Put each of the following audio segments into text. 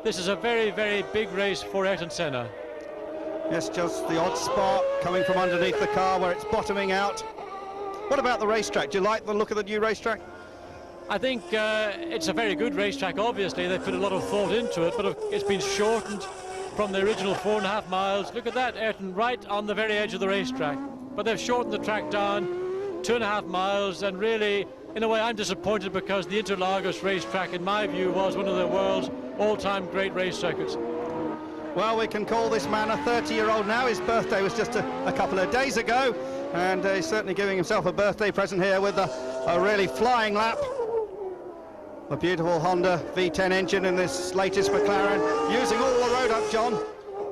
this is a very, very big race for Ayrton Senna. Yes, just the odd spark coming from underneath the car where it's bottoming out. What about the racetrack? Do you like the look of the new racetrack? I think it's a very good racetrack, obviously. They've put a lot of thought into it, but it's been shortened from the original 4.5 miles. Look at that, Ayrton, right on the very edge of the racetrack. But they've shortened the track down 2.5 miles, and really, in a way, I'm disappointed because the Interlagos racetrack, in my view, was one of the world's all-time great race circuits. Well, we can call this man a 30-year-old now. His birthday was just a couple of days ago, and he's certainly giving himself a birthday present here with a really flying lap. A beautiful Honda V10 engine in this latest McLaren, using all the road up, John.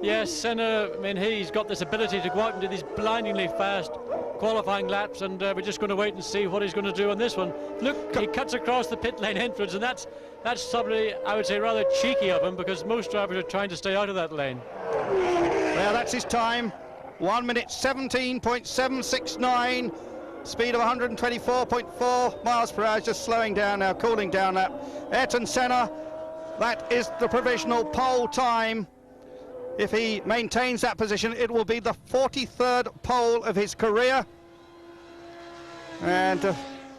Yes, Senna, I mean, he's got this ability to go out and do these blindingly fast qualifying laps, and we're just going to wait and see what he's going to do on this one. Look, he cuts across the pit lane entrance, and that's probably, I would say, rather cheeky of him, because most drivers are trying to stay out of that lane. Well, that's his time. 1 minute 17.769. Speed of 124.4 miles per hour, just slowing down now, cooling down that. Ayrton Senna, that is the provisional pole time. If he maintains that position, it will be the 43rd pole of his career. And,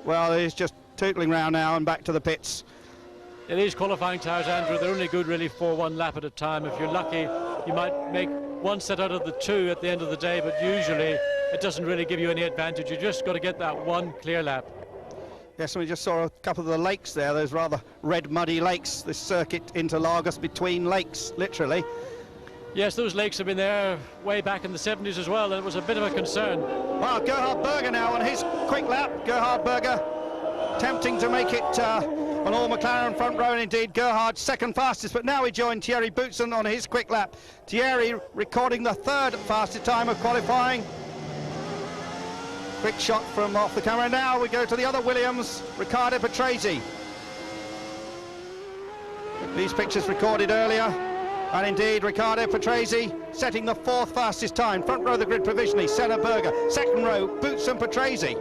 well, he's just tootling round now and back to the pits. Yeah, these qualifying tyres, Andrew, they're only good really for one lap at a time. If you're lucky, you might make one set out of the two at the end of the day, but usually it doesn't really give you any advantage. You just got to get that one clear lap. Yes, and we just saw a couple of the lakes there, those rather red, muddy lakes. This circuit Interlagos between lakes, literally. Yes, those lakes have been there way back in the 70s as well, and it was a bit of a concern. Well, Gerhard Berger now on his quick lap. Gerhard Berger attempting to make it on all McLaren front row, and indeed Gerhard second fastest, but now he joined Thierry Boutsen on his quick lap. Thierry recording the third fastest time of qualifying. Quick shot from off the camera. Now we go to the other Williams, Riccardo Patrese. These pictures recorded earlier, and indeed Riccardo Patrese setting the fourth fastest time. Front row of the grid provisionally, Senna, Berger. Second row, Boutsen, Patrese.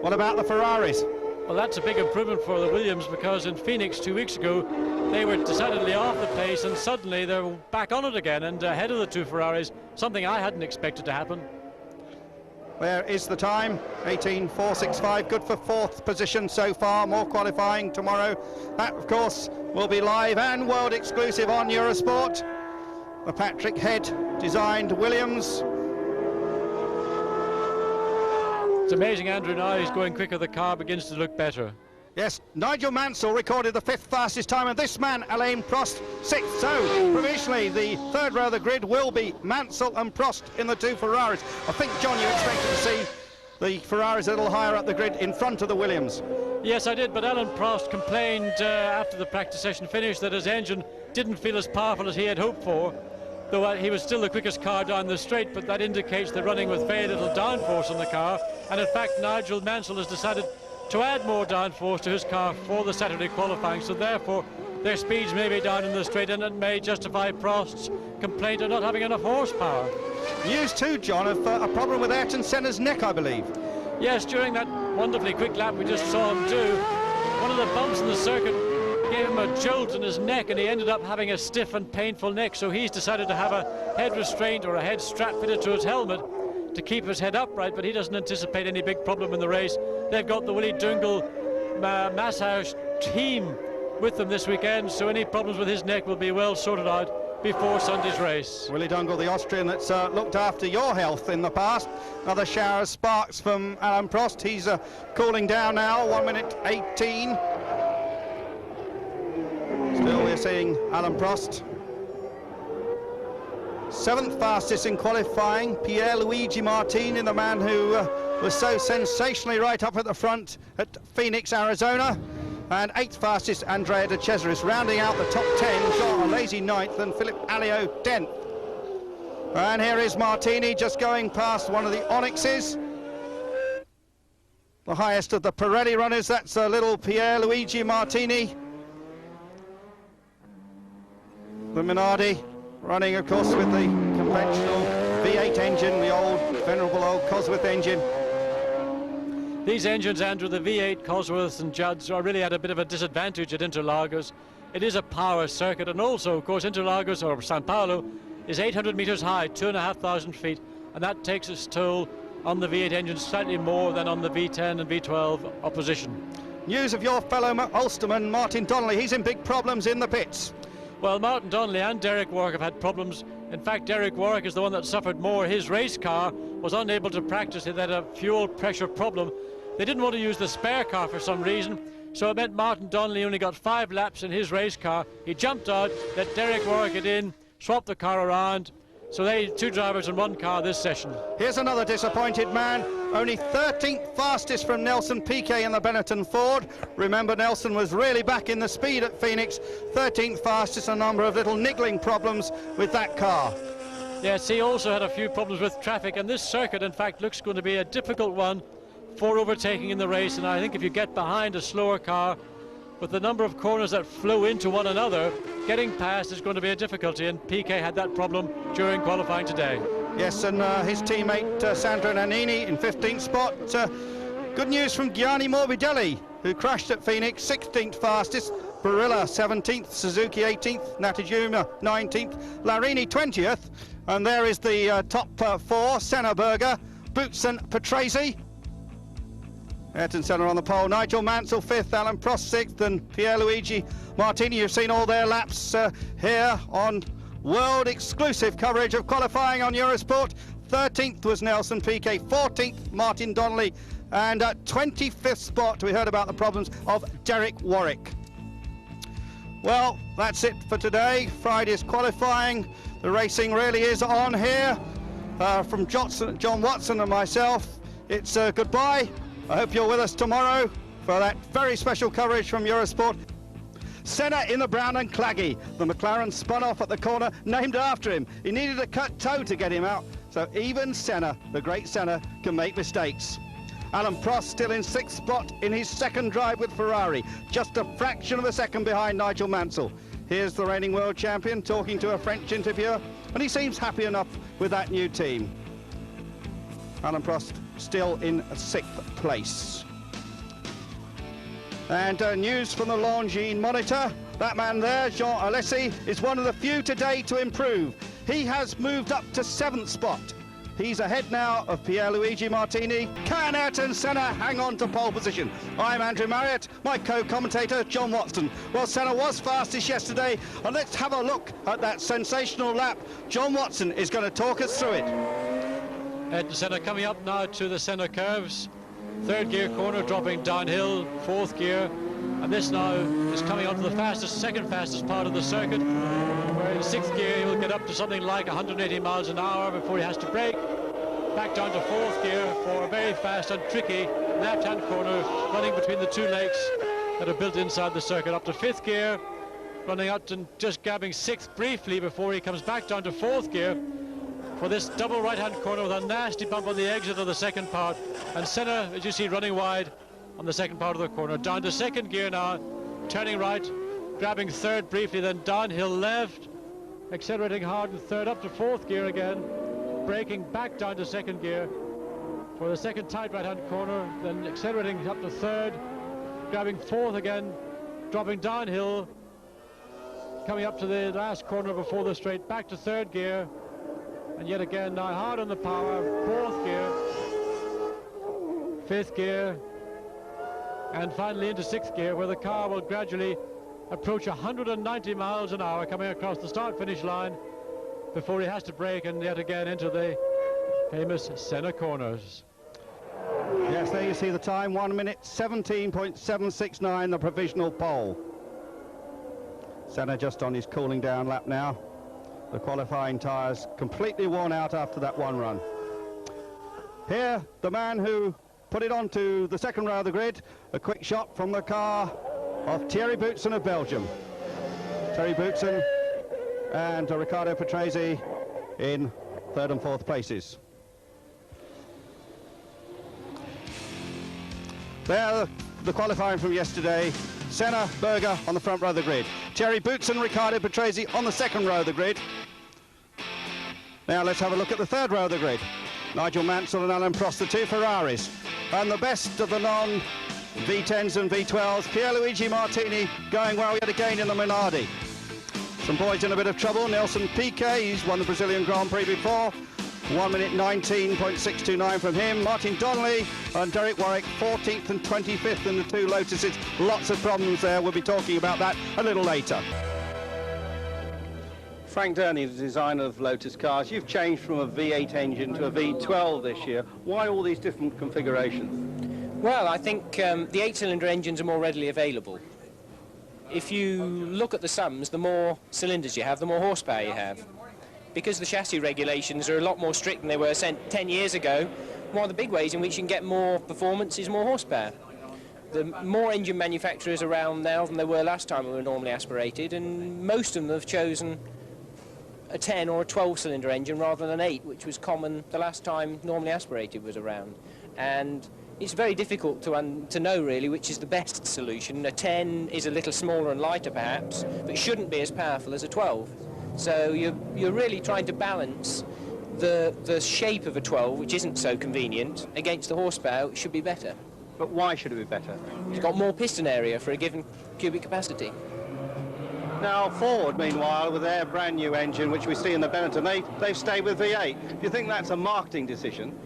What about the Ferraris? Well, that's a big improvement for the Williams, because in Phoenix 2 weeks ago they were decidedly off the pace, and suddenly they're back on it again and ahead of the two Ferraris, something I hadn't expected to happen. Where is the time? 18.465, good for fourth position so far. More qualifying tomorrow. That, of course, will be live and world exclusive on EuroSport. The Patrick Head designed Williams. It's amazing, Andrew, now he's going quicker, the car begins to look better. Yes, Nigel Mansell recorded the fifth fastest time, and this man, Alain Prost, sixth. So, provisionally, the third row of the grid will be Mansell and Prost in the two Ferraris. I think, John, you expected to see the Ferraris a little higher up the grid in front of the Williams. Yes, I did, but Alain Prost complained after the practice session finished that his engine didn't feel as powerful as he had hoped for, though he was still the quickest car down the straight, but that indicates they're running with very little downforce on the car, and in fact Nigel Mansell has decided to add more downforce to his car for the Saturday qualifying, so therefore their speeds may be down in the straight, and it may justify Prost's complaint of not having enough horsepower. News too, John, of a problem with Ayrton Senna's neck, I believe. Yes, during that wonderfully quick lap we just saw him do, one of the bumps in the circuit gave him a jolt in his neck, and he ended up having a stiff and painful neck, so he's decided to have a head restraint or a head strap fitted to his helmet to keep his head upright, but he doesn't anticipate any big problem in the race. They've got the Willie Dungle Massage team with them this weekend, so any problems with his neck will be well sorted out before Sunday's race. Willie Dungle, the Austrian that's looked after your health in the past. Another shower of sparks from Alain Prost. He's cooling down now, 1 minute 18. Still we're seeing Alain Prost. Seventh fastest in qualifying, Pierluigi Martini, the man who was so sensationally right up at the front at Phoenix, Arizona. And eighth fastest, Andrea De Cesaris, rounding out the top 10, Jean a lazy ninth, and Philip Alliot 10th. And here is Martini just going past one of the Onyxes. The highest of the Pirelli runners, that's a little Pierluigi Martini. The Minardi running, of course, with the conventional V8 engine, the old, venerable old Cosworth engine. These engines, Andrew, the V8 Cosworths and Judds, are really at a bit of a disadvantage at Interlagos. it is a power circuit, and also, of course, Interlagos or São Paulo is 800 meters high, 2,500 feet, and that takes its toll on the V8 engine slightly more than on the V10 and V12 opposition. News of your fellow Ulsterman, Martin Donnelly. He's in big problems in the pits. Well, Martin Donnelly and Derek Warwick have had problems. In fact, Derek Warwick is the one that suffered more. His race car was unable to practice. It had a fuel pressure problem. They didn't want to use the spare car for some reason, so it meant Martin Donnelly only got 5 laps in his race car. He jumped out, let Derek Warwick get in, swapped the car around. So they 2 drivers in 1 car this session. Here's another disappointed man, only 13th fastest from Nelson Piquet in the Benetton Ford. Remember, Nelson was really back in the speed at Phoenix. 13th fastest, a number of little niggling problems with that car. Yes, he also had a few problems with traffic, and this circuit, in fact, looks going to be a difficult one for overtaking in the race. And I think if you get behind a slower car, with the number of corners that flow into one another, getting past is going to be a difficulty, and Piquet had that problem during qualifying today. Yes, and his teammate Sandro Nannini in 15th spot. Good news from Gianni Morbidelli, who crashed at Phoenix, 16th fastest. Barilla 17th, Suzuki 18th, Nakajima 19th, Larini 20th, and there is the top 4, Senna, Berger, Boutsen, Patrese. Ayrton Senna on the pole, Nigel Mansell 5th, Alan Prost 6th, and Pierluigi Martini. You've seen all their laps here on world exclusive coverage of qualifying on Eurosport. 13th was Nelson Piquet, 14th Martin Donnelly, and at 25th spot we heard about the problems of Derek Warwick. Well, that's it for today. Friday's qualifying. The racing really is on here. From John Watson and myself, it's goodbye. I hope you're with us tomorrow for that very special coverage from Eurosport. Senna in the brown and claggy. The McLaren spun off at the corner, named after him. He needed a cut toe to get him out, so even Senna, the great Senna, can make mistakes. Alan Prost still in 6th spot in his 2nd drive with Ferrari, just a fraction of a second behind Nigel Mansell. Here's the reigning world champion talking to a French interviewer, and he seems happy enough with that new team. Alan Prost still in 6th place. And news from the Longines monitor. That man there, Jean Alesi, is one of the few today to improve. He has moved up to 7th spot. He's ahead now of Pierluigi Martini. Can Ayrton Senna hang on to pole position? I'm Andrew Marriott, my co-commentator John Watson. Well, Senna was fastest yesterday, and let's have a look at that sensational lap. John Watson is going to talk us through it. Ayrton Senna coming up now to the centre curves. 3rd gear corner, dropping downhill, 4th gear, and this now is coming onto the fastest, 2nd fastest part of the circuit, where in 6th gear he will get up to something like 180 miles an hour before he has to brake. Back down to 4th gear for a very fast and tricky left-hand corner running between the 2 lakes that are built inside the circuit. Up to 5th gear, running out and just grabbing 6th briefly before he comes back down to 4th gear for this double right-hand corner with a nasty bump on the exit of the 2nd part. And Senna, as you see, running wide on the 2nd part of the corner. Down to 2nd gear now, turning right, grabbing 3rd briefly, then downhill left, accelerating hard in 3rd, up to 4th gear again, braking back down to 2nd gear for the 2nd tight right-hand corner, then accelerating up to 3rd, grabbing 4th again, dropping downhill, coming up to the last corner before the straight, back to 3rd gear, and yet again now hard on the power, 4th gear, 5th gear, and finally into 6th gear, where the car will gradually approach 190 miles an hour coming across the start-finish line before he has to brake and yet again into the famous Senna corners. Yes, there you see the time, 1 minute 17.769, the provisional pole. Senna just on his cooling down lap now. The qualifying tyres completely worn out after that one run. Here, the man who put it onto the 2nd row of the grid, a quick shot from the car of Thierry Boutsen of Belgium. Thierry Boutsen and Riccardo Patrese in 3rd and 4th places. There, the qualifying from yesterday. Senna, Berger on the front row of the grid. Thierry Boutsen, Riccardo Patrese on the 2nd row of the grid. Now let's have a look at the 3rd row of the grid. Nigel Mansell and Alan Prost, the 2 Ferraris. And the best of the V10s and V12s. Pierluigi Martini going well yet again in the Minardi. Some boys in a bit of trouble. Nelson Piquet, he's won the Brazilian Grand Prix before. 1 minute 19.629 from him. Martin Donnelly and Derek Warwick 14th and 25th in the two Lotuses. Lots of problems there. We'll be talking about that a little later. Frank Dernie, the designer of Lotus cars, you've changed from a V8 engine to a V12 this year. Why all these different configurations? Well, I think the 8-cylinder engines are more readily available. If you look at the sums, the more cylinders you have, the more horsepower you have. Because the chassis regulations are a lot more strict than they were 10 years ago, one of the big ways in which you can get more performance is more horsepower. The more engine manufacturers around now than there were last time we were normally aspirated, and most of them have chosen a 10 or a 12-cylinder engine rather than an 8, which was common the last time normally aspirated was around. And it's very difficult to know really which is the best solution. A 10 is a little smaller and lighter perhaps, but shouldn't be as powerful as a 12. So you're really trying to balance the shape of a 12, which isn't so convenient, against the horsepower, which should be better. But why should it be better? It's got more piston area for a given cubic capacity. Now Ford, meanwhile, with their brand new engine, which we see in the Benetton, they've stayed with V8. Do you think that's a marketing decision?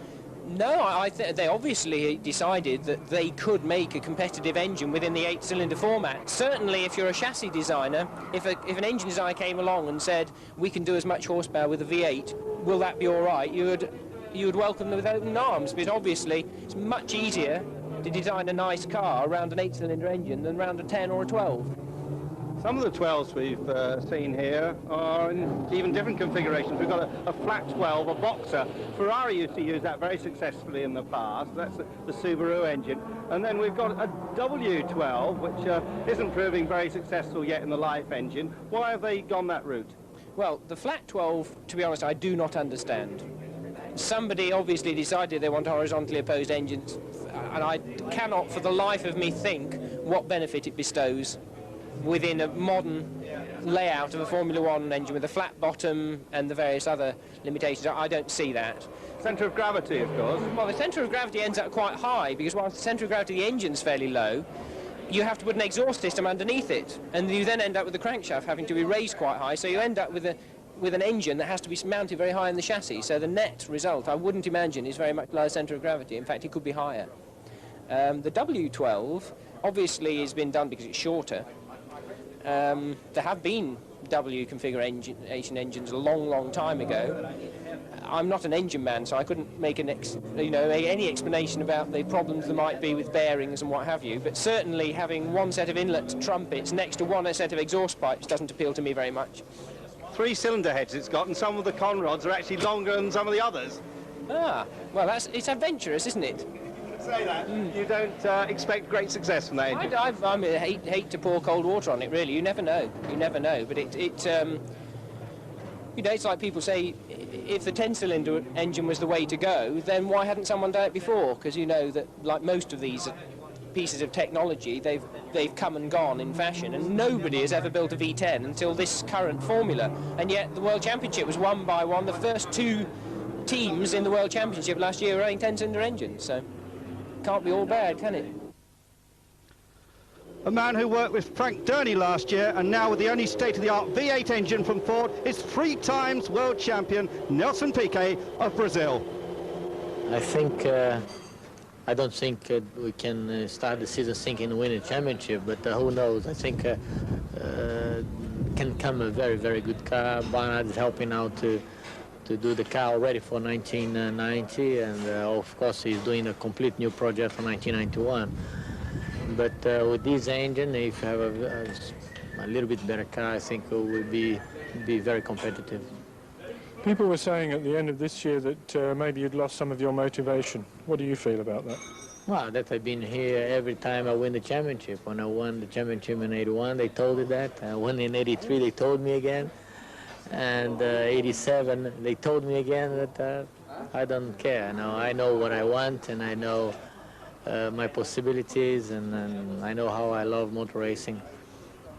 No, I think they obviously decided that they could make a competitive engine within the 8-cylinder format. Certainly, if you're a chassis designer, if an engine designer came along and said, we can do as much horsepower with a V8, will that be all right? You would welcome them with open arms, because obviously it's much easier to design a nice car around an 8-cylinder engine than around a 10 or a 12. Some of the 12s we've seen here are in even different configurations. We've got a flat 12, a boxer. Ferrari used to use that very successfully in the past. That's the Subaru engine. And then we've got a W12, which isn't proving very successful yet in the Life engine. Why have they gone that route? Well, the flat 12, to be honest, I do not understand. Somebody obviously decided they want horizontally opposed engines, and I cannot for the life of me think what benefit it bestows within a modern layout of a Formula 1 engine with a flat bottom and the various other limitations. I don't see that. Centre of gravity, of course. Well, the centre of gravity ends up quite high, because whilst the centre of gravity of the engine's fairly low, you have to put an exhaust system underneath it, and you then end up with the crankshaft having to be raised quite high, so you end up with an engine that has to be mounted very high in the chassis. So the net result, I wouldn't imagine, is very much lower centre of gravity. In fact, it could be higher. The W12 obviously has been done because it's shorter. There have been W configuration engines a long time ago. I'm not an engine man, so I couldn't make any explanation about the problems there might be with bearings and what have you, but certainly having one set of inlet trumpets next to one set of exhaust pipes doesn't appeal to me very much. 3-cylinder heads it's got, and some of the conrods are actually longer than some of the others. Ah, well, it's adventurous, isn't it? Say that. You don't expect great success from that engine? I hate to pour cold water on it, really. You never know. But it's like people say, if the 10-cylinder engine was the way to go, then why hadn't someone done it before? Because you know that, like most of these pieces of technology, they've come and gone in fashion, and nobody has ever built a V10 until this current formula. And yet the World Championship was won by one. The first two teams in the World Championship last year were running 10-cylinder engines, so can't be all bad, can it? A man who worked with Frank Dernie last year, and now with the only state-of-the-art V8 engine from Ford, is 3 times world champion Nelson Piquet of Brazil. I don't think we can start the season thinking win a championship, but who knows? I think can come a very, very good car. Barnard is helping out to do the car already for 1990, and of course he's doing a complete new project for 1991. But with this engine, if you have a little bit better car, I think it will be very competitive. People were saying at the end of this year that maybe you'd lost some of your motivation. What do you feel about that? Well, that I've been here every time I win the championship. When I won the championship in 81, they told me that. I won in 83, they told me again. And 87, they told me again that I don't care. Now I know what I want, and I know my possibilities, and I know how I love motor racing.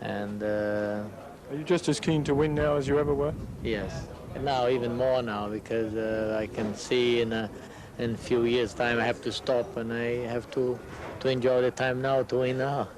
And are you just as keen to win now as you ever were? Yes, and now even more now, because I can see in in a few years' time I have to stop, and I have to enjoy the time now to win now.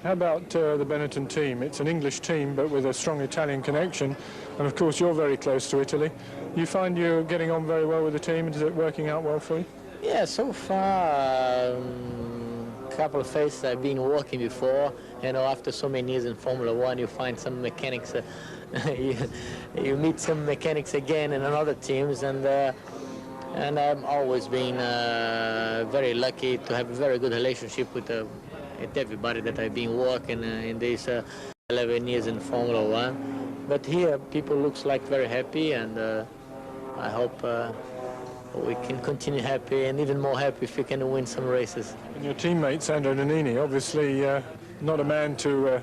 How about the Benetton team? It's an English team, but with a strong Italian connection. And of course, you're very close to Italy. You find you're getting on very well with the team? Is it working out well for you? Yeah, so far, a couple of phases I've been working before. You know, after so many years in Formula One, you find some mechanics. You meet some mechanics again in other teams, and I've always been very lucky to have a very good relationship with everybody that I've been working in these 11 years in Formula One. But here, people looks like very happy, and I hope we can continue happy, and even more happy if we can win some races. And your teammate, Sandro Donnelly, obviously not a man to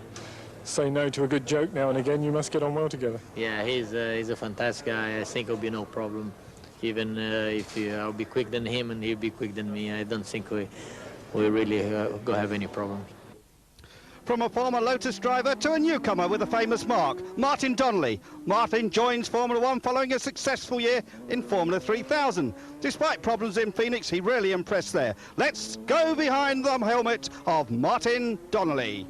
say no to a good joke now and again. You must get on well together. Yeah, he's a fantastic guy. I think it'll be no problem. Even if I'll be quicker than him and he'll be quicker than me, I don't think we really go have any problems. From a former Lotus driver to a newcomer with a famous mark, Martin Donnelly. Martin joins Formula One following a successful year in Formula 3000. Despite problems in Phoenix, he really impressed there. Let's go behind the helmet of Martin Donnelly.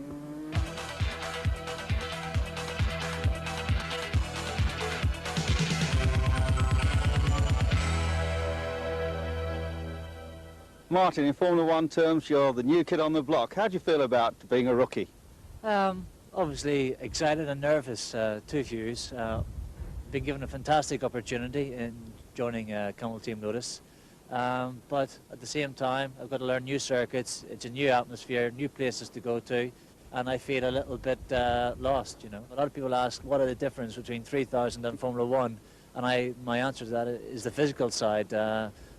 Martin, in Formula One terms, you're the new kid on the block. How do you feel about being a rookie? Obviously excited and nervous, two views. Been given a fantastic opportunity in joining Camel Team Lotus. But at the same time, I've got to learn new circuits. It's a new atmosphere, new places to go to, and I feel a little bit lost, you know. A lot of people ask, what are the difference between 3000 and Formula One? And my answer to that is the physical side.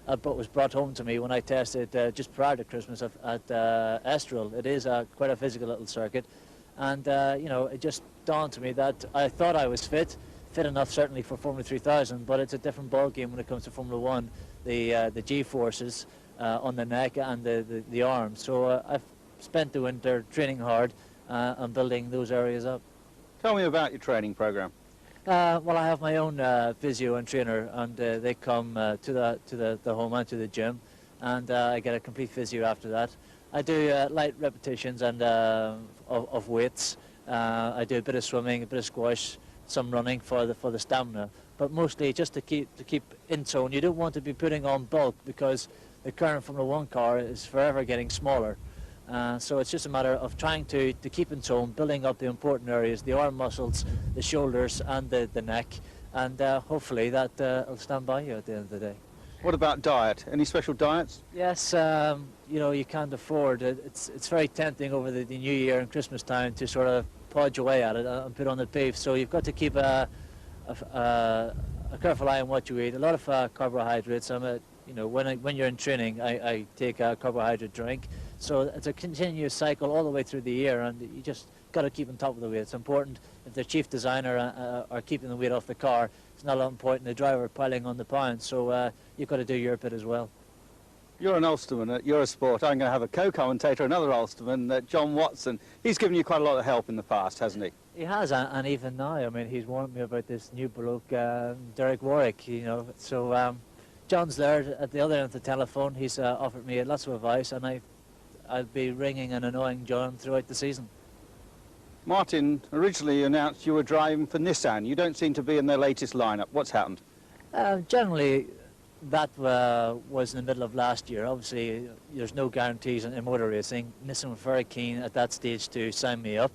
But was brought home to me when I tested just prior to Christmas at Estoril. It is quite a physical little circuit, and you know, it just dawned to me that I thought I was fit enough certainly for Formula 3000, but it's a different ball game when it comes to Formula One. The G-forces on the neck and the arms. So I've spent the winter training hard and building those areas up. Tell me about your training program. Well, I have my own physio and trainer, and they come to the home and to the gym, and I get a complete physio after that. I do light repetitions and of weights. I do a bit of swimming, a bit of squash, some running for the stamina, but mostly just to keep in tone. You don't want to be putting on bulk because the current Formula One car is forever getting smaller. So it's just a matter of trying to keep in tone, building up the important areas, the arm muscles, the shoulders and the neck, and hopefully that will stand by you at the end of the day. What about diet? Any special diets? Yes, you know, you can't afford it. It's very tempting over the New Year and Christmas time to sort of podge away at it and put on the beef. So you've got to keep a careful eye on what you eat. A lot of carbohydrates. You know, when you're in training, I take a carbohydrate drink. So it's a continuous cycle all the way through the year, and you just got to keep on top of the weight. It's important. If the chief designer are keeping the weight off the car, it's not important the driver piling on the pounds. So you've got to do your bit as well. You're an Ulsterman at EuroSport. I'm going to have a co-commentator, another Ulsterman, John Watson. He's given you quite a lot of help in the past, hasn't he? He has, and even now. I mean, he's warned me about this new bloke, Derek Warwick. You know, so John's there at the other end of the telephone. He's offered me lots of advice, and I'll be ringing and annoying John throughout the season. Martin originally announced you were driving for Nissan. You don't seem to be in their latest lineup. What's happened? Generally, that was in the middle of last year. Obviously, there's no guarantees in motor racing. Nissan were very keen at that stage to sign me up.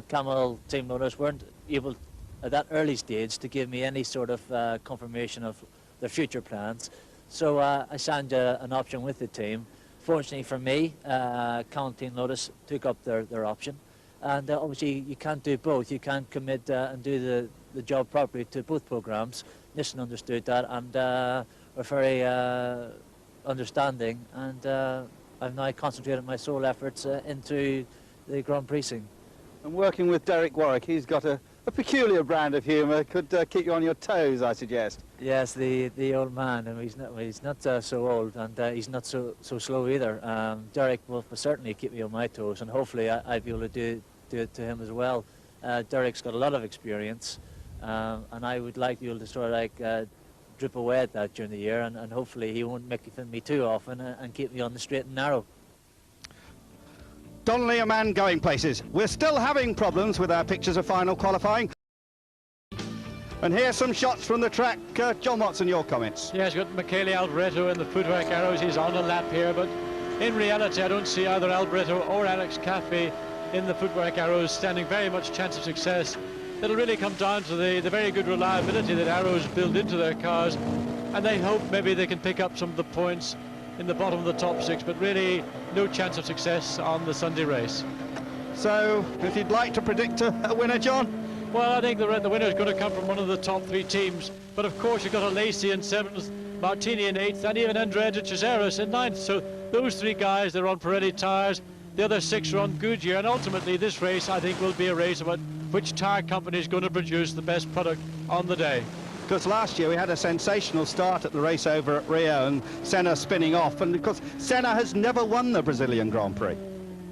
Camel Team Lotus weren't able at that early stage to give me any sort of confirmation of their future plans. So I signed an option with the team. Fortunately for me, Camel Team Lotus took up their option. And obviously you can't do both. You can't commit and do the job properly to both programs. Nissan understood that and were very understanding. And I've now concentrated my sole efforts into the Grand Prix scene. And working with Derek Warwick, he's got a peculiar brand of humour. Could keep you on your toes, I suggest. Yes, the old man. I mean, he's not so old, and he's not so slow either. Derek will certainly keep me on my toes, and hopefully I'll be able to do it to him as well. Derek's got a lot of experience, and I would like to be able to sort of like drip away at that during the year, and hopefully he won't make me too often and keep me on the straight and narrow. Donnelly, a man going places. We're still having problems with our pictures of final qualifying. And here's some shots from the track. John Watson, your comments. Yes, got Michele Alboreto in the footwork arrows. He's on a lap here, but in reality I don't see either Alboreto or Alex Caffey in the footwork arrows standing very much chance of success. It'll really come down to the very good reliability that Arrows build into their cars, and they hope maybe they can pick up some of the points in the bottom of the top 6, but really no chance of success on the Sunday race. So if you'd like to predict a winner, John? Well, I think the winner is going to come from one of the top 3 teams, but of course you've got a Lacey in 7th, Martini in 8th, and even Andrea de Cesaris in 9th. So those 3 guys, they're on Pirelli tyres, the other 6 are on Goodyear, and ultimately this race I think will be a race about which tyre company is going to produce the best product on the day. Because last year we had a sensational start at the race over at Rio and Senna spinning off, and because Senna has never won the Brazilian Grand Prix.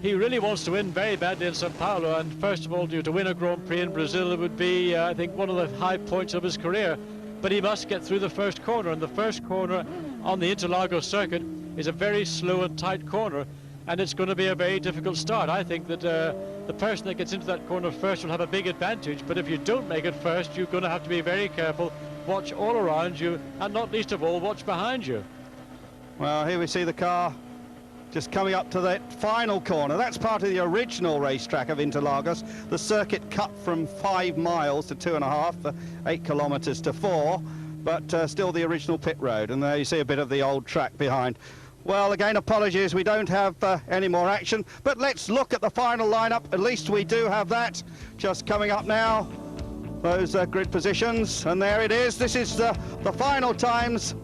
He really wants to win very badly in São Paulo, and first of all, to win a Grand Prix in Brazil, it would be, I think, one of the high points of his career. But he must get through the first corner, and the first corner on the Interlagos circuit is a very slow and tight corner, and it's going to be a very difficult start. I think that the person that gets into that corner first will have a big advantage, but if you don't make it first, you're going to have to be very careful, watch all around you, and not least of all, watch behind you. Well, here we see the car just coming up to that final corner. That's part of the original racetrack of Interlagos. The circuit cut from 5 miles to 2.5, 8 kilometers to 4, but still the original pit road. And there you see a bit of the old track behind. Well, again, apologies, we don't have any more action, but let's look at the final lineup. At least we do have that just coming up now. Those grid positions, and there it is. This is the final times.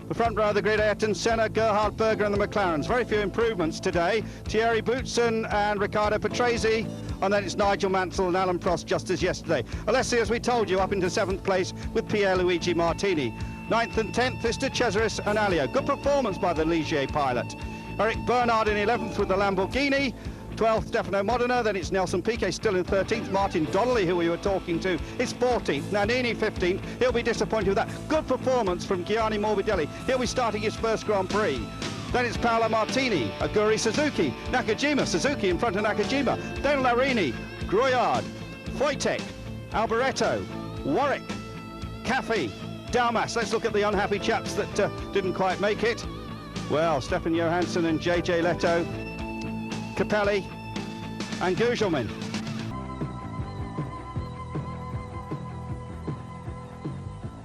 The front row of the grid, Ayrton Senna, Gerhard Berger and the McLarens. Very few improvements today. Thierry Boutsen and Riccardo Patrese, and then it's Nigel Mansell and Alan Prost just as yesterday. Alessi, as we told you, up into 7th place with Pierluigi Martini. 9th and 10th is De Cesaris and Alio. Good performance by the Ligier pilot. Eric Bernard in 11th with the Lamborghini. 12th, Stefano Modena, then it's Nelson Piquet still in 13th. Martin Donnelly, who we were talking to, is 14th. Nannini 15th. He'll be disappointed with that. Good performance from Gianni Morbidelli. He'll be starting his first Grand Prix. Then it's Paolo Martini, Aguri Suzuki, Nakajima, Suzuki in front of Nakajima, then Larini, Groyard, Wojtek, Alboreto, Warwick, Caffey, Dalmas. Let's look at the unhappy chaps that didn't quite make it. Well, Stefan Johansson and JJ Leto, Capelli and Gugelmin.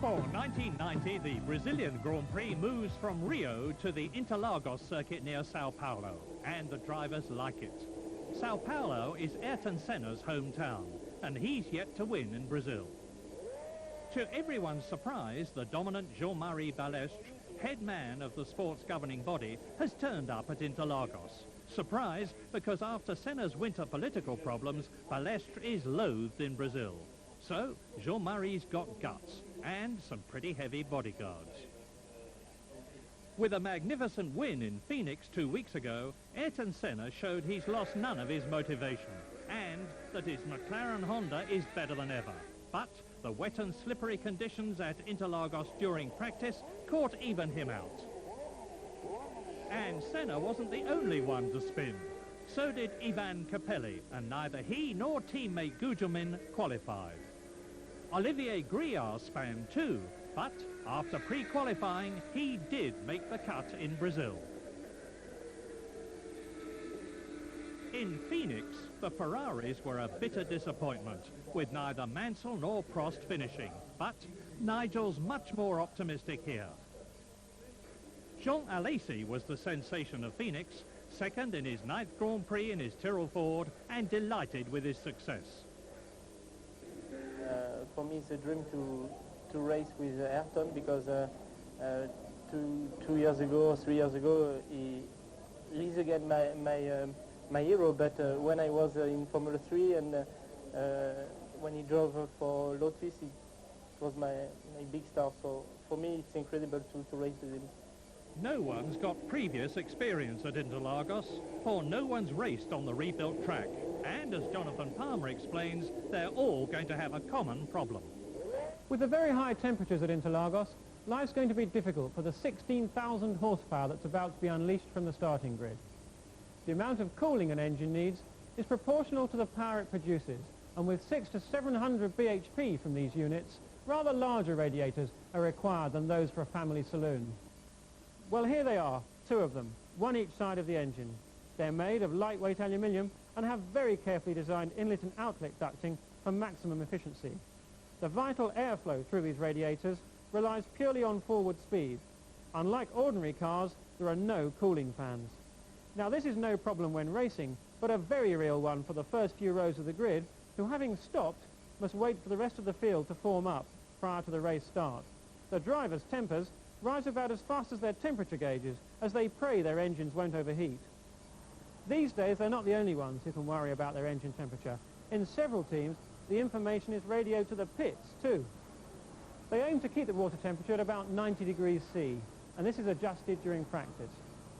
For 1990, the Brazilian Grand Prix moves from Rio to the Interlagos circuit near São Paulo, and the drivers like it. São Paulo is Ayrton Senna's hometown, and he's yet to win in Brazil. To everyone's surprise, the dominant Jean-Marie Balestre, head man of the sport's governing body, has turned up at Interlagos. Surprise, because after Senna's winter political problems, Balestre is loathed in Brazil. So, Jean-Marie's got guts, and some pretty heavy bodyguards. With a magnificent win in Phoenix 2 weeks ago, Ayrton Senna showed he's lost none of his motivation, and that his McLaren Honda is better than ever. But the wet and slippery conditions at Interlagos during practice caught even him out. And Senna wasn't the only one to spin. So did Ivan Capelli, and neither he nor teammate Gugelmin qualified. Olivier Griard span too, but after pre-qualifying, he did make the cut in Brazil. In Phoenix, the Ferraris were a bitter disappointment, with neither Mansell nor Prost finishing, but Nigel's much more optimistic here. Jean Alesi was the sensation of Phoenix, second in his 9th Grand Prix in his Tyrrell Ford, and delighted with his success. For me, it's a dream to race with Ayrton, because 2 years ago, 3 years ago, he's again my hero. But when I was in Formula 3 and when he drove for Lotus, it was my big star. So for me, it's incredible to race with him. No one's got previous experience at Interlagos, for no one's raced on the rebuilt track. And as Jonathan Palmer explains, they're all going to have a common problem. With the very high temperatures at Interlagos, life's going to be difficult for the 16,000 horsepower that's about to be unleashed from the starting grid. The amount of cooling an engine needs is proportional to the power it produces, and with 600 to 700 bhp from these units, rather larger radiators are required than those for a family saloon. Well, here they are, two of them, one each side of the engine. They're made of lightweight aluminium and have very carefully designed inlet and outlet ducting for maximum efficiency. The vital airflow through these radiators relies purely on forward speed. Unlike ordinary cars, there are no cooling fans. Now, this is no problem when racing, but a very real one for the first few rows of the grid, who, having stopped, must wait for the rest of the field to form up prior to the race start. The drivers' tempers rise about as fast as their temperature gauges, as they pray their engines won't overheat. These days, they're not the only ones who can worry about their engine temperature. In several teams, the information is radioed to the pits, too. They aim to keep the water temperature at about 90 degrees C, and this is adjusted during practice.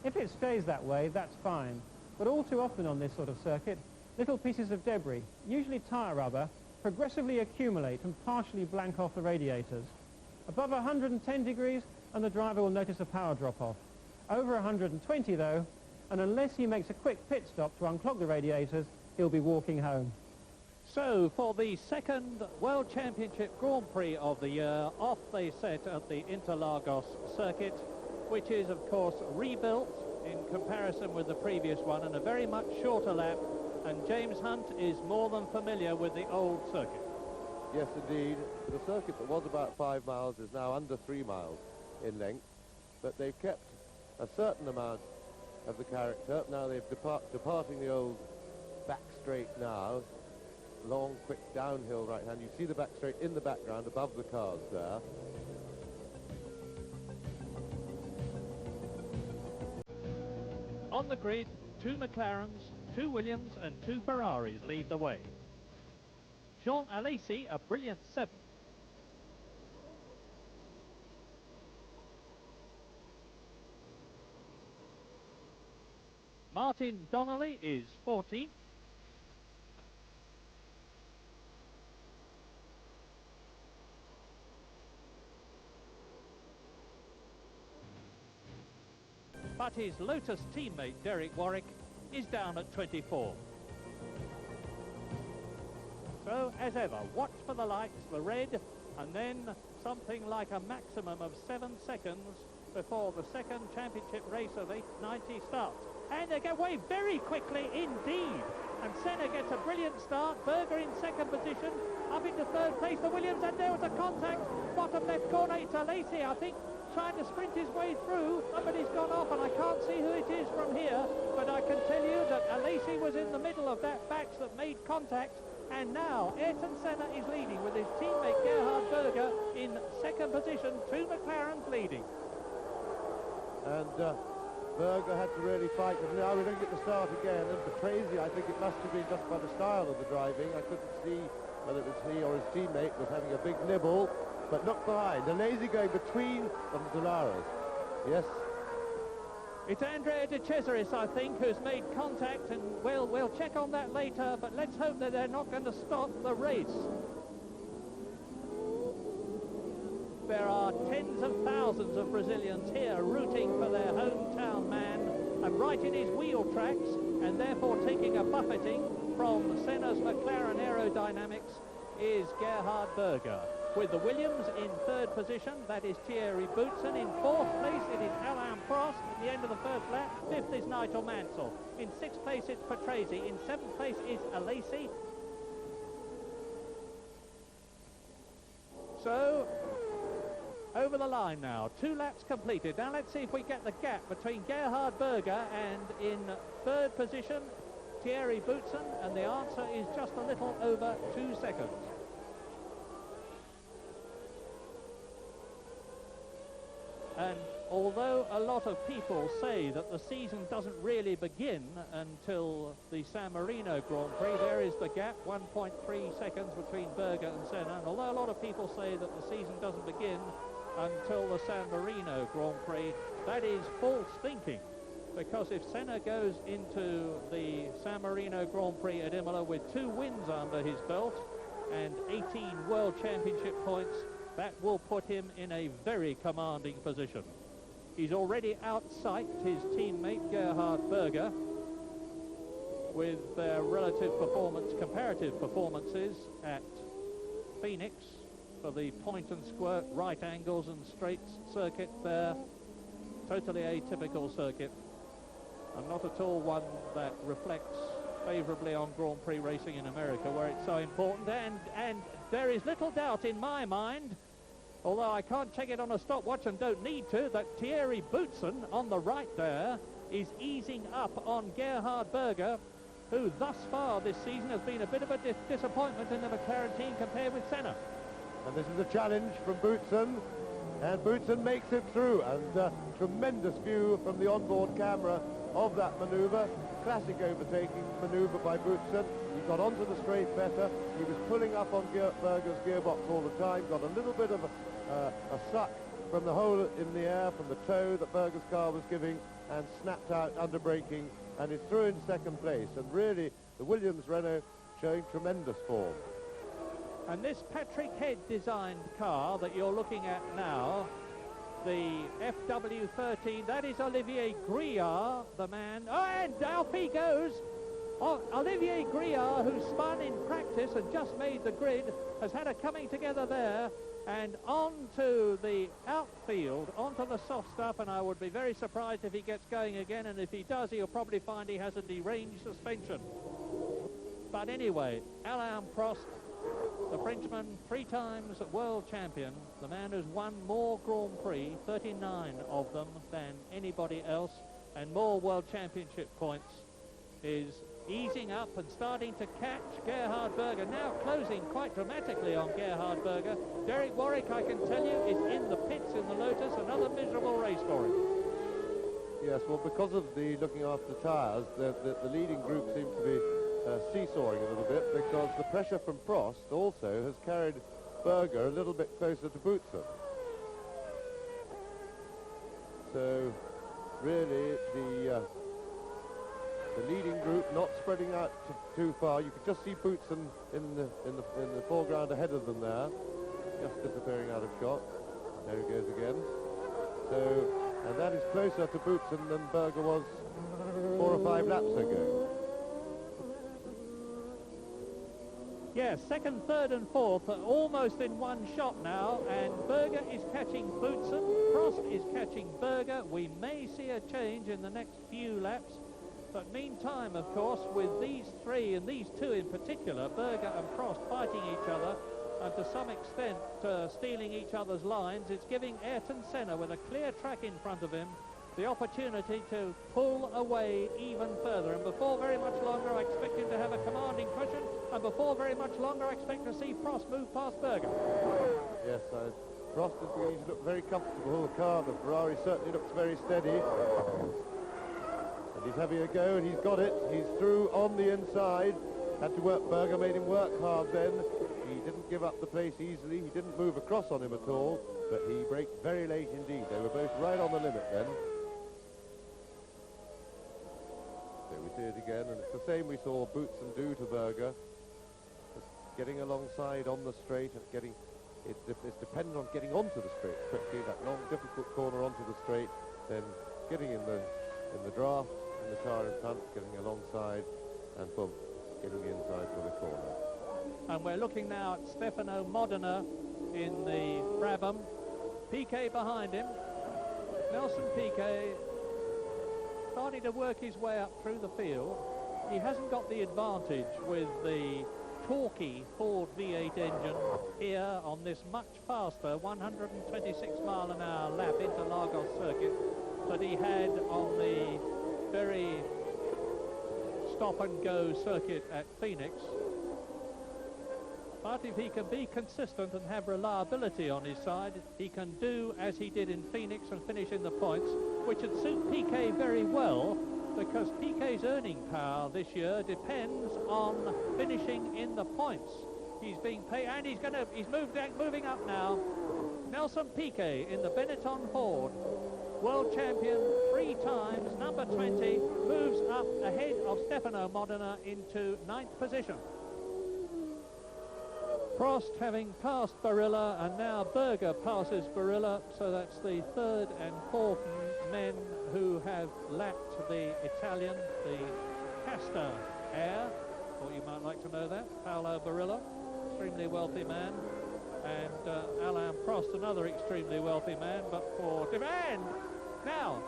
If it stays that way, that's fine, but all too often on this sort of circuit, little pieces of debris, usually tyre rubber, progressively accumulate and partially blank off the radiators. Above 110 degrees, and the driver will notice a power drop-off. Over 120, though, and unless he makes a quick pit stop to unclog the radiators, he'll be walking home. So, for the second World Championship Grand Prix of the year, off they set at the Interlagos circuit, which is, of course, rebuilt in comparison with the previous one, and a very much shorter lap, and James Hunt is more than familiar with the old circuit. Yes, indeed. The circuit that was about 5 miles is now under 3 miles in length, but they've kept a certain amount of the character. Now they've departing the old back straight now, long, quick downhill right hand. You see the back straight in the background above the cars there. On the grid, 2 McLarens, 2 Williams and 2 Ferraris lead the way. Jean Alesi, a brilliant 7th. Martin Donnelly is 14th. But his Lotus teammate Derek Warwick is down at 24. So, as ever, watch for the lights, the red, and then something like a maximum of 7 seconds before the second championship race of 890 starts. And they get away very quickly indeed. And Senna gets a brilliant start. Berger in second position. Up into third place for Williams, and there was a contact. Bottom left corner, it's Alesi, I think, trying to sprint his way through. Somebody's gone off, and I can't see who it is from here. But I can tell you that Alesi was in the middle of that batch that made contact. And now Ayrton Senna is leading with his teammate Gerhard Berger in second position. 2 McLarens leading. And Berger had to really fight, and now we're looking at the start again, and crazy, I think it must have been just by the style of the driving. I couldn't see whether it was he or his teammate was having a big nibble, but look behind, Alesi going between the Dolaras. Yes. It's Andrea De Cesaris, I think, who's made contact, and we'll check on that later, but let's hope that they're not going to stop the race. There are tens of thousands of Brazilians here rooting for their hometown man, and right in his wheel tracks, and therefore taking a buffeting from Senna's McLaren Aerodynamics, is Gerhard Berger. With the Williams in third position, that is Thierry Boutsen. In fourth place, it is Alain Prost at the end of the first lap. Fifth is Nigel Mansell. In sixth place, it's Patrese. In seventh place is Alesi. So, over the line now, 2 laps completed. Now let's see if we get the gap between Gerhard Berger and in third position, Thierry Boutsen, and the answer is just a little over 2 seconds. And although a lot of people say that the season doesn't really begin until the San Marino Grand Prix, there is the gap, 1.3 seconds between Berger and Senna. And although a lot of people say that the season doesn't begin until the San Marino Grand Prix, that is false thinking. Because if Senna goes into the San Marino Grand Prix at Imola with 2 wins under his belt and 18 World Championship points, that will put him in a very commanding position. He's already outpsyched his teammate Gerhard Berger with their relative performance, comparative performances at Phoenix for the point and squirt, right angles and straights circuit there. Totally atypical circuit, and not at all one that reflects favourably on Grand Prix racing in America, where it's so important. And there is little doubt in my mind, although I can't check it on a stopwatch and don't need to, that Thierry Boutsen on the right there is easing up on Gerhard Berger, who thus far this season has been a bit of a disappointment in the McLaren team compared with Senna. And this is a challenge from Boutsen, and Boutsen makes it through, and tremendous view from the onboard camera of that manoeuvre. Classic overtaking manoeuvre by Boutsen. He got onto the straight better. He was pulling up on Berger's gearbox all the time, got a little bit of a suck from the hole in the air, from the tow that Berger's car was giving, and snapped out under braking, and is through in second place. And really, the Williams Renault showing tremendous form. And this Patrick Head designed car that you're looking at now, the FW13, that is Olivier Griard, the man. Oh, and off he goes. Oh, Olivier Griard, who spun in practice and just made the grid, has had a coming together there, and onto the outfield, onto the soft stuff, and I would be very surprised if he gets going again, and if he does, he'll probably find he has a deranged suspension. But anyway, Alain Prost, the Frenchman, 3 times world champion, the man who's won more Grand Prix, 39 of them, than anybody else, and more world championship points, is easing up and starting to catch Gerhard Berger, now closing quite dramatically on Gerhard Berger. Derek Warwick, I can tell you, is in the pits in the Lotus, another miserable race for him. Yes, well, because of the looking after tyres, the leading group seems to be seesawing a little bit, because the pressure from Prost also has carried Berger a little bit closer to Boutsen. So really the leading group not spreading out too far. You could just see Boutsen in the foreground ahead of them there, just disappearing out of shot. There he goes again. So, and that is closer to Boutsen than Berger was 4 or 5 laps ago. Yes, second, third and fourth are almost in one shot now, and Berger is catching Boutsen, Prost is catching Berger. We may see a change in the next few laps, but meantime, of course, with these 3 and these 2 in particular, Berger and Prost fighting each other, and to some extent stealing each other's lines, it's giving Ayrton Senna, with a clear track in front of him, the opportunity to pull away even further. And before very much longer, I expect him to have a commanding cushion, and before very much longer, I expect to see Prost move past Berger. Yes, Prost is beginning to look very comfortable. The car, the Ferrari, certainly looks very steady. And he's having a go, and he's got it. He's through on the inside. Had to work. Berger made him work hard then. He didn't give up the place easily. He didn't move across on him at all, but he braked very late indeed. They were both right on the limit then. So we see it again, and it's the same we saw Boutsen do to Berger. Just getting alongside on the straight and getting... It's dependent on getting onto the straight quickly, that long, difficult corner onto the straight, then getting in the draft, in the car in front, getting alongside, and boom, getting inside for the corner. And we're looking now at Stefano Modena in the Brabham. Piquet behind him. Nelson Piquet starting to work his way up through the field. He hasn't got the advantage with the torquey Ford V8 engine here on this much faster 126-mile-an-hour lap Interlagos circuit that he had on the very stop-and-go circuit at Phoenix. But if he can be consistent and have reliability on his side, he can do as he did in Phoenix and finish in the points, which would suit Piquet very well, because Piquet's earning power this year depends on finishing in the points. He's being paid, and he's moving up now. Nelson Piquet in the Benetton Ford, world champion 3 times, number 20, moves up ahead of Stefano Modena into 9th position. Prost having passed Barilla, and now Berger passes Barilla, so that's the third and fourth men who have lapped the Italian, the Casta heir. Thought you might like to know that. Paolo Barilla, extremely wealthy man, and Alain Prost, another extremely wealthy man, but for demand. Now,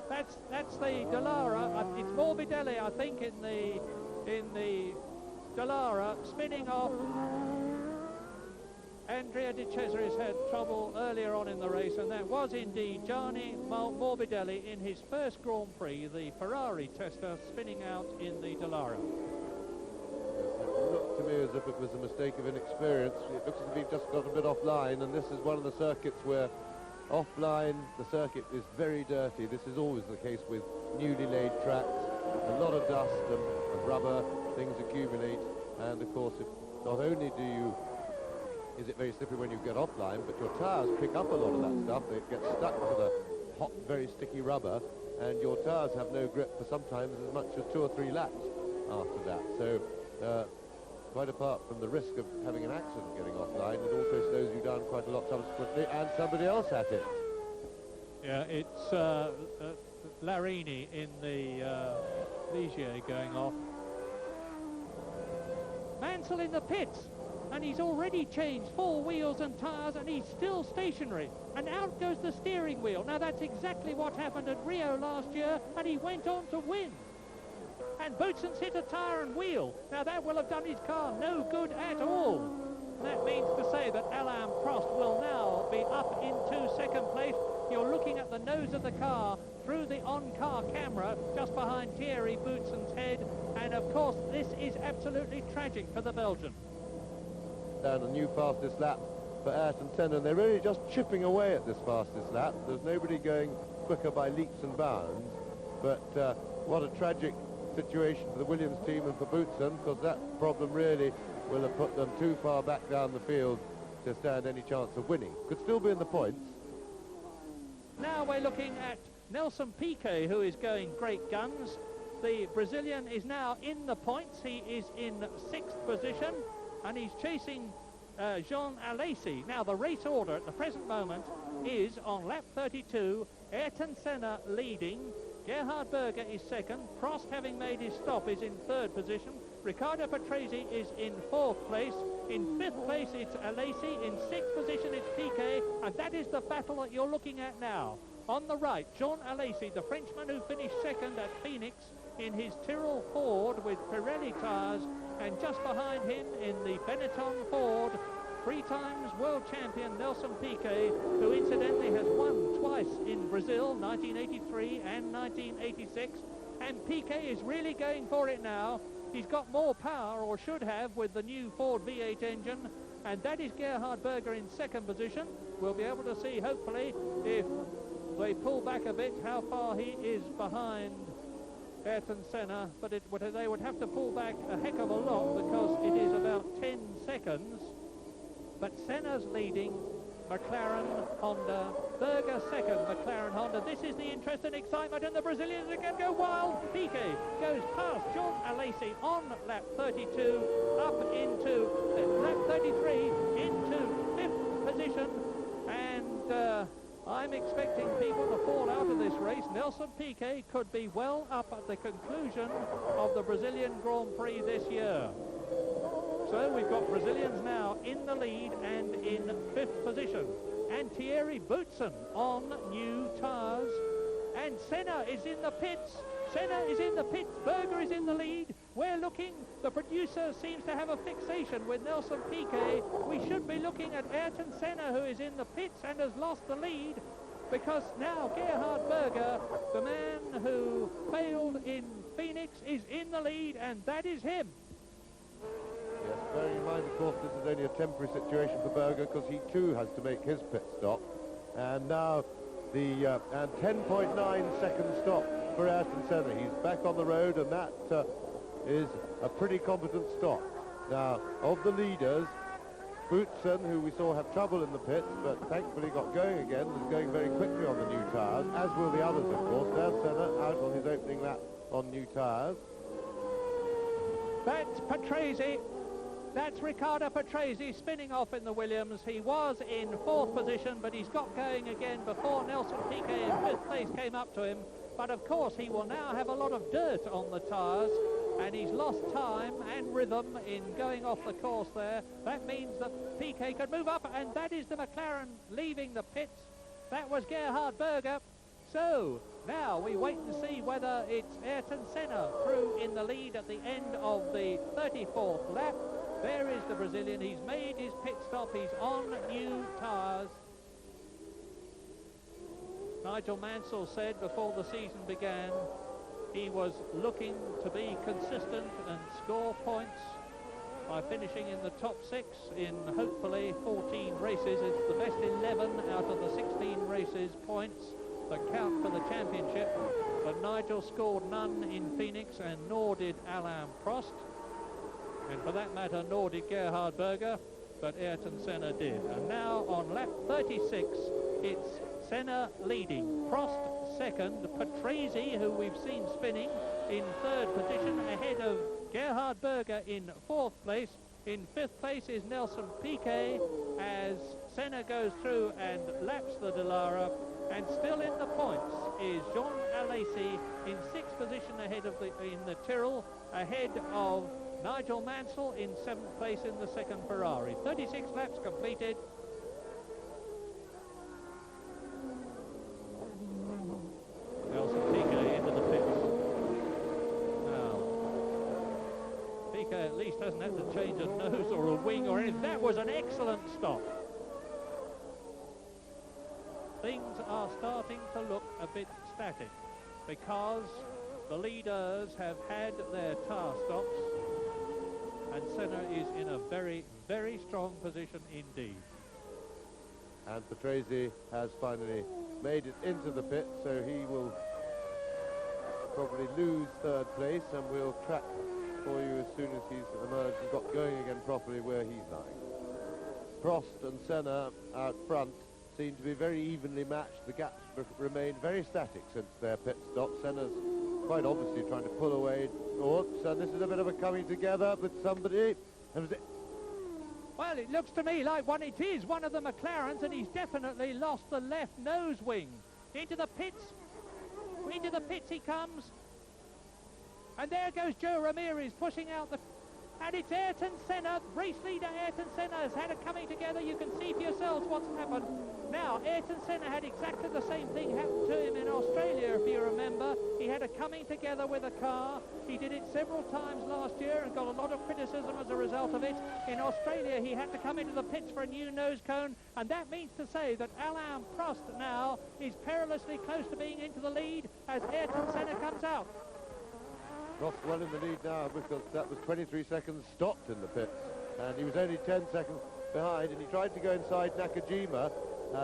that's the Dallara. It's Morbidelli, I think, in the Dallara, spinning off. Andrea De Cesaris had trouble earlier on in the race, and that was indeed Gianni Morbidelli in his first Grand Prix, the Ferrari tester, spinning out in the Dallara. It looked to me as if it was a mistake of inexperience. It looks as if he just got a bit offline, and this is one of the circuits where offline the circuit is very dirty. This is always the case with newly laid tracks. A lot of dust and rubber, things accumulate, and of course, if not only is it very slippery when you get offline, but your tyres pick up a lot of that stuff. They get stuck to the hot, very sticky rubber, and your tyres have no grip for sometimes as much as 2 or 3 laps after that. So quite apart from the risk of having an accident getting offline, it also slows you down quite a lot subsequently, and somebody else at it. Yeah, it's Larini in the Ligier going off. Mansell in the pits, and he's already changed 4 wheels and tyres, and he's still stationary. And out goes the steering wheel. Now that's exactly what happened at Rio last year, and he went on to win. And Boutsen's hit a tyre and wheel. Now that will have done his car no good at all. And that means to say that Alain Prost will now be up into second place. You're looking at the nose of the car through the on-car camera just behind Thierry Boutsen's head. And of course, this is absolutely tragic for the Belgian. Down a new fastest lap for Ayrton Senna. They're really just chipping away at this fastest lap. There's nobody going quicker by leaps and bounds. But what a tragic situation for the Williams team and for Boutsen, because that problem really will have put them too far back down the field to stand any chance of winning. Could still be in the points. Now we're looking at Nelson Piquet, who is going great guns. The Brazilian is now in the points. He is in 6th position, and he's chasing Jean Alesi. Now the race order at the present moment is on lap 32, Ayrton Senna leading, Gerhard Berger is second, Prost, having made his stop, is in 3rd position, Riccardo Patrese is in 4th place, in 5th place it's Alesi, in 6th position it's Piquet, and that is the battle that you're looking at now. On the right, Jean Alesi, the Frenchman who finished second at Phoenix in his Tyrrell Ford with Pirelli tyres, and just behind him in the Benetton Ford, 3 times world champion Nelson Piquet, who incidentally has won twice in Brazil, 1983 and 1986. And Piquet is really going for it now. He's got more power, or should have, with the new Ford V8 engine, and that is Gerhard Berger in 2nd position. We'll be able to see, hopefully, if they pull back a bit, how far he is behind Ayrton Senna, but they would have to pull back a heck of a lot, because it is about 10 seconds. But Senna's leading, McLaren, Honda, Berger second, McLaren, Honda. This is the interest and excitement, and the Brazilians again go wild. Piquet goes past Jean Alesi on lap 32, up into lap 33, into 5th position, and I'm expecting people to fall out of this race. Nelson Piquet could be well up at the conclusion of the Brazilian Grand Prix this year. So we've got Brazilians now in the lead and in 5th position. And Thierry Boutsen on new tyres. And Senna is in the pits. Senna is in the pits. Berger is in the lead. We're looking, the producer seems to have a fixation with Nelson Piquet. We should be looking at Ayrton Senna, who is in the pits and has lost the lead, because now Gerhard Berger, the man who failed in Phoenix, is in the lead, and that is him. Yes, bearing in mind, of course, this is only a temporary situation for Berger, because he too has to make his pit stop. And now the 10.9 second stop for Ayrton Senna. He's back on the road, and that is a pretty competent stop. Now, of the leaders, Boutsen, who we saw have trouble in the pits, but thankfully got going again, is going very quickly on the new tyres, as will the others, of course. There's Senna out on his opening lap on new tyres. That's Patrese That's Riccardo Patrese spinning off in the Williams. He was in 4th position, but he's got going again before Nelson Piquet in 5th place came up to him. But of course, he will now have a lot of dirt on the tyres, and he's lost time and rhythm in going off the course there. That means that Piquet could move up, and that is the McLaren leaving the pits. That was Gerhard Berger. So now we wait to see whether it's Ayrton Senna through in the lead at the end of the 34th lap. There is the Brazilian. He's made his pit stop. He's on new tyres. Nigel Mansell said before the season began he was looking to be consistent and score points by finishing in the top 6 in hopefully 14 races. It's the best 11 out of the 16 races points that count for the championship. But Nigel scored none in Phoenix, and nor did Alain Prost. And for that matter, nor did Gerhard Berger, but Ayrton Senna did. And now on lap 36, it's Senna leading, Prost second, Patrese, who we've seen spinning, in 3rd position, ahead of Gerhard Berger in 4th place. In 5th place is Nelson Piquet as Senna goes through and laps the Dallara. And still in the points is Jean Alesi in 6th position ahead of in the Tyrrell, ahead of Nigel Mansell in 7th place in the 2nd Ferrari. 36 laps completed. Nelson Piquet into the pits. Now, Piquet at least hasn't had to change a nose or a wing or anything. That was an excellent stop. Things are starting to look a bit static because the leaders have had their tyre stops, and Senna is in a very, very strong position indeed. And Patrese has finally made it into the pit, so he will probably lose 3rd place, and we'll track for you as soon as he's emerged and got going again properly where he's lying. Prost and Senna out front seem to be very evenly matched. The gaps remained very static since their pit stop. Senna's quite obviously trying to pull away. Oops, and this is a bit of a coming together with somebody. Well, it looks to me like it is one of the McLarens, and he's definitely lost the left nose wing. Into the pits he comes. And there goes Joe Ramirez pushing out the... And it's Ayrton Senna, race leader Ayrton Senna has had a coming together. You can see for yourselves what's happened. Now, Ayrton Senna had exactly the same thing happen to him in Australia, if you remember. He had a coming together with a car. He did it several times last year and got a lot of criticism as a result of it. In Australia, he had to come into the pits for a new nose cone, and that means to say that Alain Prost now is perilously close to being into the lead as Ayrton Senna comes out. Prost well in the lead now because that was 23 seconds stopped in the pits, and he was only 10 seconds behind, and he tried to go inside Nakajima,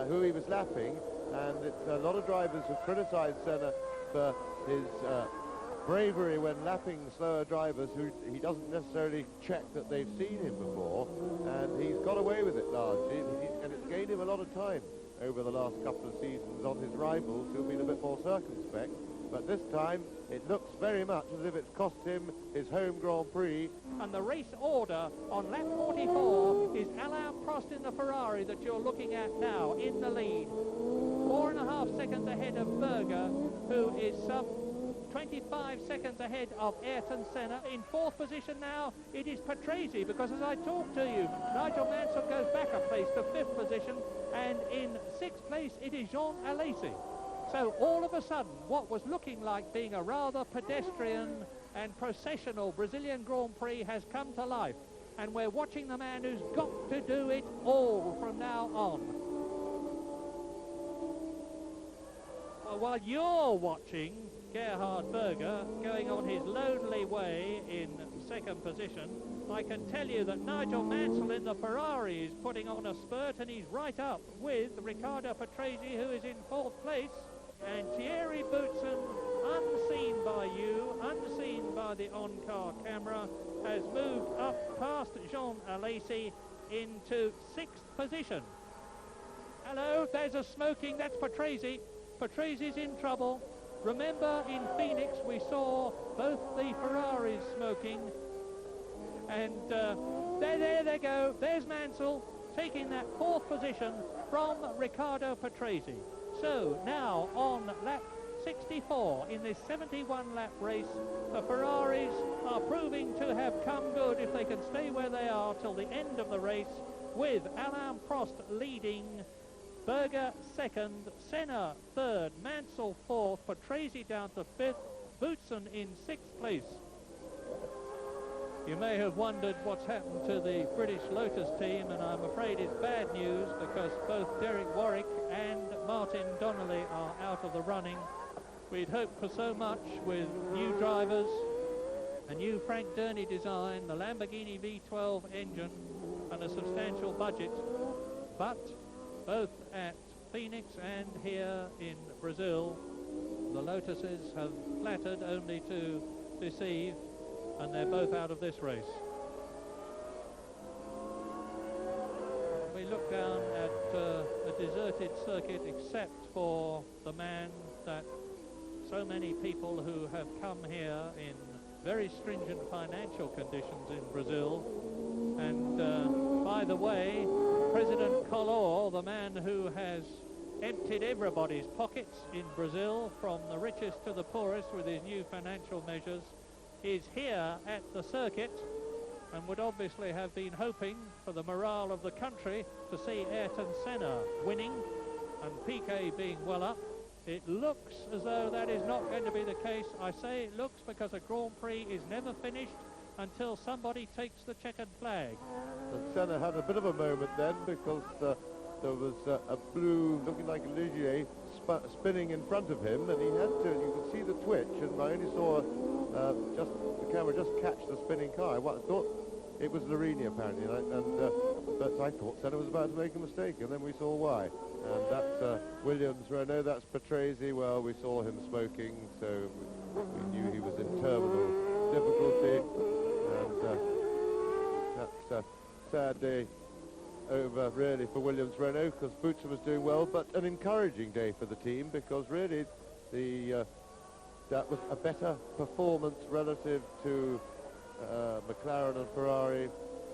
who he was lapping, and it's a lot of drivers who criticised Senna for his bravery when lapping slower drivers who he doesn't necessarily check that they've seen him before, and he's got away with it largely, and it's gained him a lot of time over the last couple of seasons on his rivals who've been a bit more circumspect. But this time, it looks very much as if it's cost him his home Grand Prix. And the race order on lap 44 is Alain Prost in the Ferrari that you're looking at now in the lead. 4.5 seconds ahead of Berger, who is some 25 seconds ahead of Ayrton Senna. In 4th position now, it is Patrese, because as I talk to you, Nigel Mansell goes back a place to 5th position, and in 6th place, it is Jean Alesi. So all of a sudden, what was looking like being a rather pedestrian and processional Brazilian Grand Prix has come to life. And we're watching the man who's got to do it all from now on. Well, while you're watching Gerhard Berger going on his lonely way in 2nd position, I can tell you that Nigel Mansell in the Ferrari is putting on a spurt, and he's right up with Riccardo Patrese, who is in 4th place. And Thierry Boutsen, unseen by you, unseen by the on-car camera, has moved up past Jean Alesi into 6th position. Hello, there's a smoking, that's Patrese. Patrese's in trouble. Remember, in Phoenix, we saw both the Ferraris smoking, and There they go. There's Mansell taking that 4th position from Riccardo Patrese. So now on lap 64 in this 71-lap race, the Ferraris are proving to have come good if they can stay where they are till the end of the race, with Alain Prost leading, Berger 2nd, Senna 3rd, Mansell 4th, Patrese down to 5th, Boutsen in 6th place. You may have wondered what's happened to the British Lotus team, and I'm afraid it's bad news, because both Derek Warwick and Martin Donnelly are out of the running. We'd hoped for so much with new drivers, a new Frank Dernie design, the Lamborghini V12 engine, and a substantial budget, but both at Phoenix and here in Brazil, the Lotuses have flattered only to deceive, and they're both out of this race. We look down at a deserted circuit, except for the man that so many people who have come here in very stringent financial conditions in Brazil. And by the way, President Collor, the man who has emptied everybody's pockets in Brazil, from the richest to the poorest, with his new financial measures, is here at the circuit, and would obviously have been hoping for the morale of the country to see Ayrton Senna winning and Piquet being well up. It looks as though that is not going to be the case. I say it looks because a Grand Prix is never finished until somebody takes the checkered flag. And Senna had a bit of a moment then, because there was a blue, looking like a Ligier, spinning in front of him, and he had to, you could see the twitch, and I only saw just the camera just catch the spinning car. I thought it was Larini apparently, but I thought Senna was about to make a mistake, and then we saw why. And that's Williams Renault, that's Patrese. Well, we saw him smoking, so we knew he was in terminal difficulty, and that's a sad day over really for Williams Renault, because Boutsen was doing well, but an encouraging day for the team, because really that was a better performance relative to McLaren and Ferrari,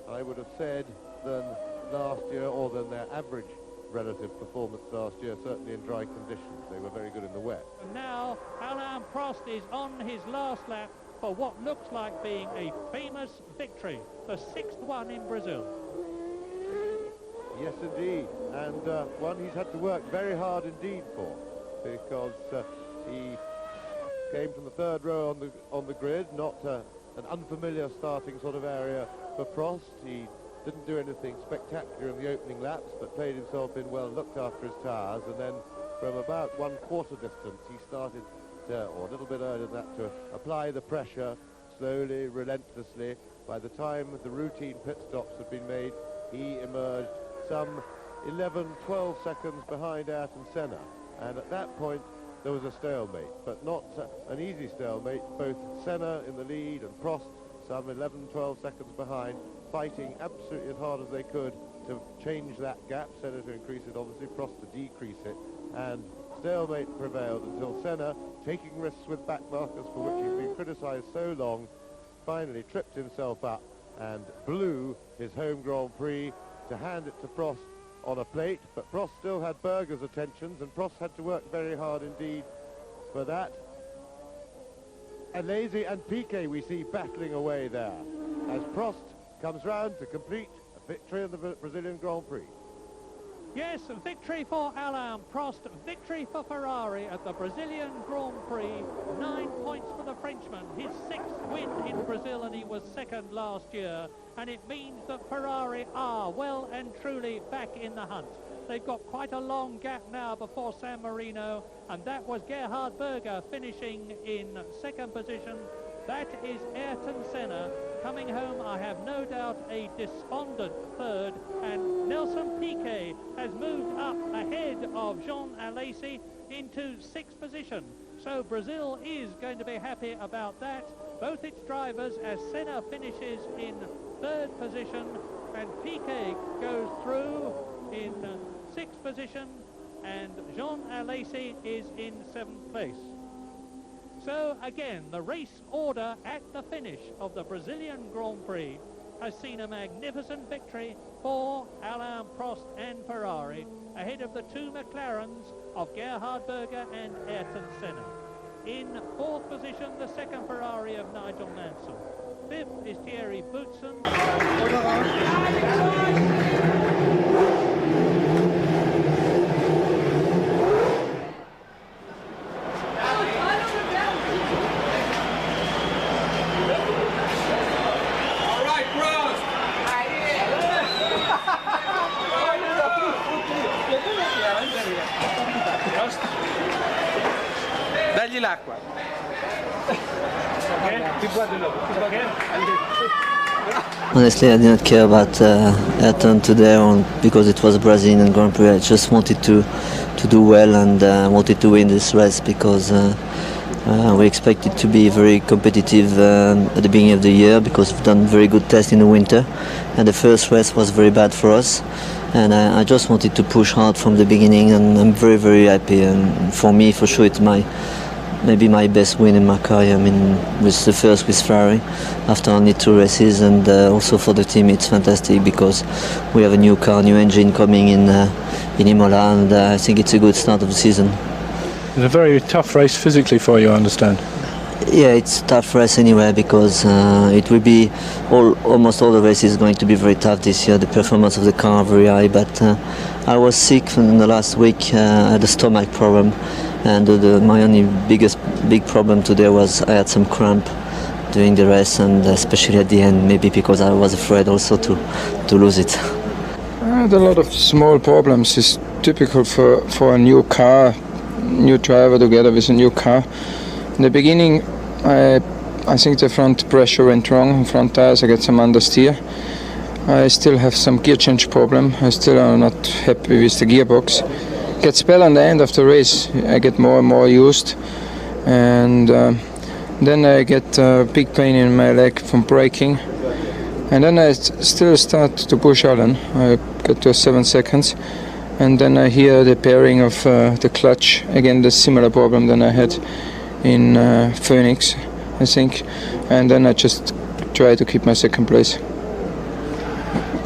I would have said, than last year, or than their average relative performance last year, certainly in dry conditions. They were very good in the wet. And now Alain Prost is on his last lap for what looks like being a famous victory, the 6th one in Brazil. Yes, indeed, and one he's had to work very hard indeed for, because he came from the 3rd row on the grid, not an unfamiliar starting sort of area for Prost. He didn't do anything spectacular in the opening laps, but played himself in well, looked after his tyres, and then from about 1/4 distance he started, or a little bit earlier than that, to apply the pressure slowly, relentlessly. By the time the routine pit stops had been made, he emerged some 11-12 seconds behind Ayrton Senna, and at that point there was a stalemate, but not an easy stalemate. Both Senna in the lead and Prost some 11-12 seconds behind, fighting absolutely as hard as they could to change that gap. Senna to increase it, obviously, Prost to decrease it, and stalemate prevailed until Senna, taking risks with back markers for which he's been criticised so long, finally tripped himself up and blew his home Grand Prix to hand it to Prost on a plate. But Prost still had Berger's attentions, and Prost had to work very hard indeed for that. Alesi and Piquet we see battling away there as Prost comes round to complete a victory in the Brazilian Grand Prix. Yes, victory for Alain Prost, victory for Ferrari at the Brazilian Grand Prix. 9 points for the Frenchman, his 6th win in Brazil, and he was 2nd last year. And it means that Ferrari are well and truly back in the hunt. They've got quite a long gap now before San Marino, and that was Gerhard Berger finishing in 2nd position. That is Ayrton Senna coming home, I have no doubt, a despondent 3rd, and Nelson Piquet has moved up ahead of Jean Alesi into 6th position. So Brazil is going to be happy about that. Both its drivers, as Senna finishes in 3rd position and Piquet goes through in 6th position, and Jean Alesi is in 7th place. So again, the race order at the finish of the Brazilian Grand Prix. has seen a magnificent victory for Alain Prost and Ferrari, ahead of the two McLarens of Gerhard Berger and Ayrton Senna. In fourth position, the second Ferrari of Nigel Mansell. Fifth is Thierry Boutsen. Dagli l'acqua. Honestly, I didn't care about Ayrton today because it was a Brazilian Grand Prix. I just wanted to do well and wanted to win this race because we expected to be very competitive at the beginning of the year because we've done very good tests in the winter, and the first race was very bad for us. And I just wanted to push hard from the beginning, and I'm very, very happy. And for me, for sure, it's maybe my best win in my career. I mean, with the first with Ferrari after only 2 races, and also for the team it's fantastic because we have a new car, new engine coming in Imola, and I think it's a good start of the season. It's a very tough race physically for you, I understand. Yeah, it's a tough race anyway because it will be almost all the races going to be very tough this year. The performance of the car are very high, but I was sick in the last week. I had a stomach problem, and my only big problem today was I had some cramp during the race, and especially at the end, maybe because I was afraid also to lose it. I had a lot of small problems. It's typical for a new car, new driver together with a new car. In the beginning, I think the front pressure went wrong, front tires, I got some understeer. I still have some gear change problem. I still am not happy with the gearbox. Gets better on the end of the race. I get more and more used, and then I get a big pain in my leg from braking, and then I still start to push Alan. I got to 7 seconds, and then I hear the pairing of the clutch. Again, the similar problem than I had in Phoenix, I think, and then I just try to keep my second place.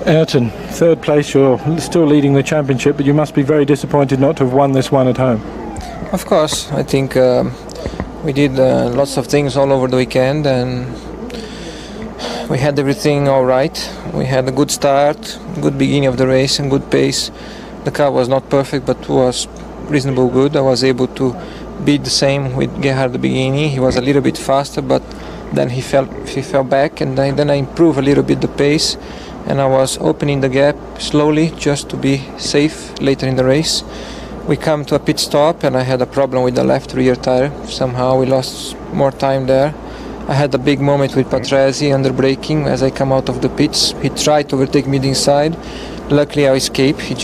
Ayrton, 3rd place, you're still leading the championship, but you must be very disappointed not to have won this one at home. Of course, I think we did lots of things all over the weekend, and we had everything all right. We had a good start, good beginning of the race and good pace. The car was not perfect, but was reasonably good. I was able to beat the same with Gerhard at the beginning. He was a little bit faster, but then he fell back, and then I improved a little bit the pace, and I was opening the gap slowly just to be safe later in the race. We come to a pit stop, and I had a problem with the left rear tire. Somehow we lost more time there. I had a big moment with Patrese under braking as I come out of the pits. He tried to overtake me inside. Luckily I escaped. He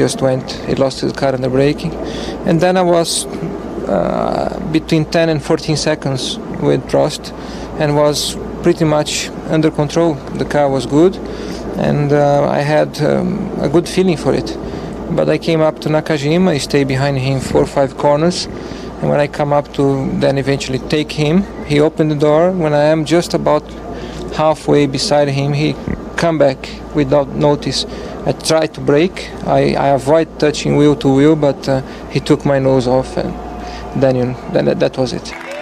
lost his car under braking. And then I was between 10 and 14 seconds with Prost and was pretty much under control. The car was good, and I had a good feeling for it. But I came up to Nakajima, I stayed behind him 4 or 5 corners, and when I come up to then eventually take him, he opened the door. When I am just about halfway beside him, he come back without notice. I tried to brake, I avoid touching wheel to wheel, but he took my nose off, and then that was it.